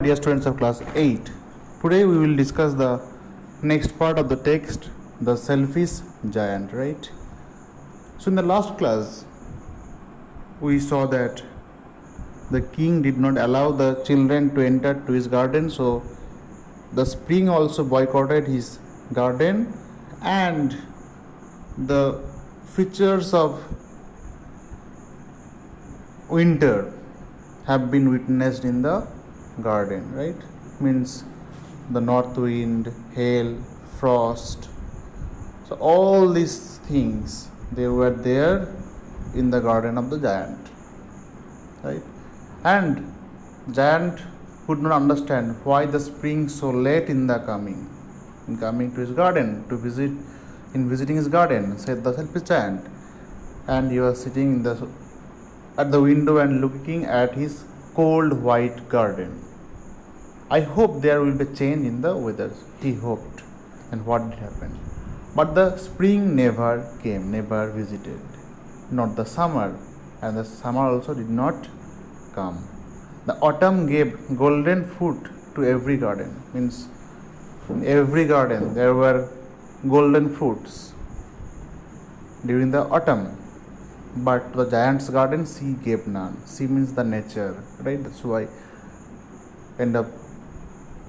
Dear students of class 8, today we will discuss the next part of the text, the selfish giant, right? So in the last class we saw that the king did not allow the children to enter to his garden, so the spring also boycotted his garden, and the features of winter have been witnessed in the garden, right? Means the north wind, hail, frost. So all these things, they were there in the garden of the giant, right? And giant could not understand why the spring so late in coming to his garden to visit. In visiting his garden, said the selfish giant, and he was sitting at the window and looking at his cold white garden. I hope there will be a change in the weather, he hoped. And what did happen? But the spring never came, never visited. Not the summer, and the summer also did not come. The autumn gave golden fruit to every garden. Means in every garden there were golden fruits during the autumn. But the giant's garden, she gave none. She means the nature, right? That's why in the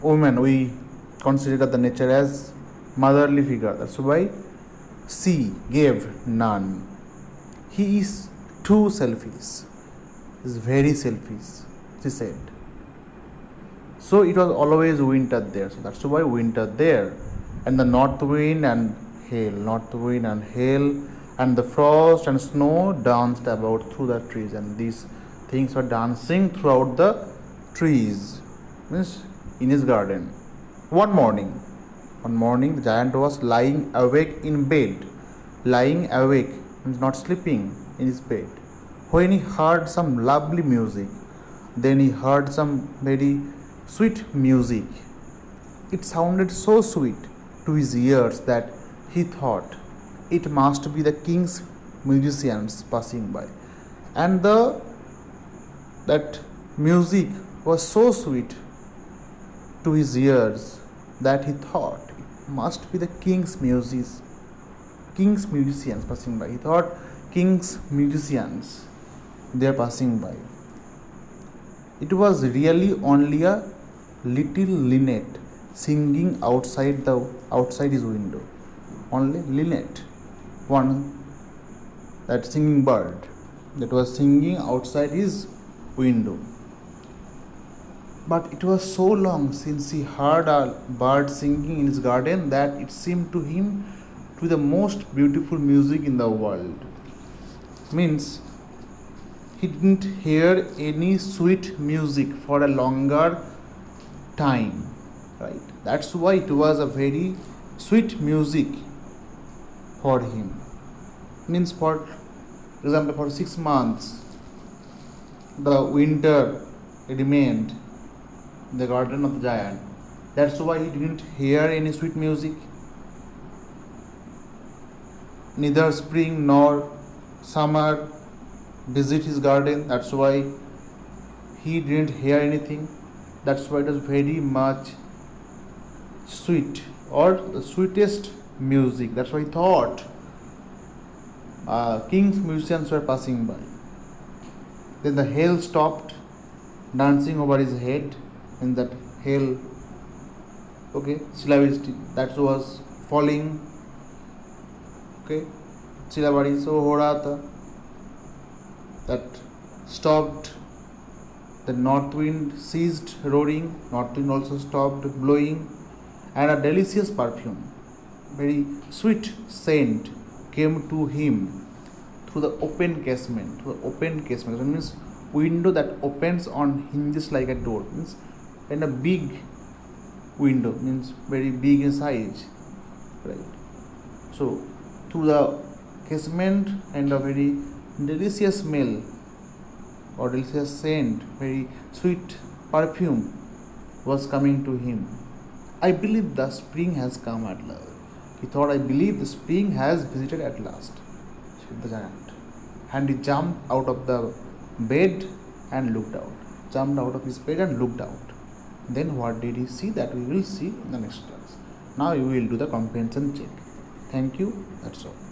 woman we consider the nature as motherly figure. That's why she gave none. He is too selfish. He is very selfish, she said. So it was always winter there. So that's why winter there. And the north wind and hail, and the frost and snow danced about through the trees, and these things were dancing throughout the trees, means in his garden. One morning the giant was lying awake in bed. Lying awake means not sleeping in his bed, when he heard some lovely music. Then he heard some very sweet music. It sounded so sweet to his ears that he thought it must be the king's musicians passing by. And that music was so sweet to his ears that he thought it must be the king's musicians passing by. He thought king's musicians, they are passing by. It was really only a little linnet singing outside his window. Only linnet, one, that singing bird that was singing outside his window. But it was so long since he heard a bird singing in his garden that it seemed to him to be the most beautiful music in the world. Means he didn't hear any sweet music for a longer time, right? That's why it was a very sweet music for him. Means for example, for 6 months the winter remained in the garden of the giant. That's why he didn't hear any sweet music. Neither spring nor summer visit his garden. That's why he didn't hear anything. That's why it was very much sweet, or the sweetest music. That's why he thought king's musicians were passing by. Then the hail stopped dancing over his head, and that hail, syllabary that was falling, syllabary so ho raha tha, that stopped. The north wind ceased roaring, north wind also stopped blowing, and a delicious perfume, very sweet scent came to him through the open casement. That means window that opens on hinges like a door, means, and a big window, means very big in size, right? So through the casement, and a very delicious smell or delicious scent, very sweet perfume was coming to him. I believe the spring has come at last. He thought, I believe the spring has visited at last, said the giant. And he jumped out of the bed and looked out. Jumped out of his bed and looked out. Then what did he see? That we will see in the next class. Now we will do the comprehension check. Thank you. That's all.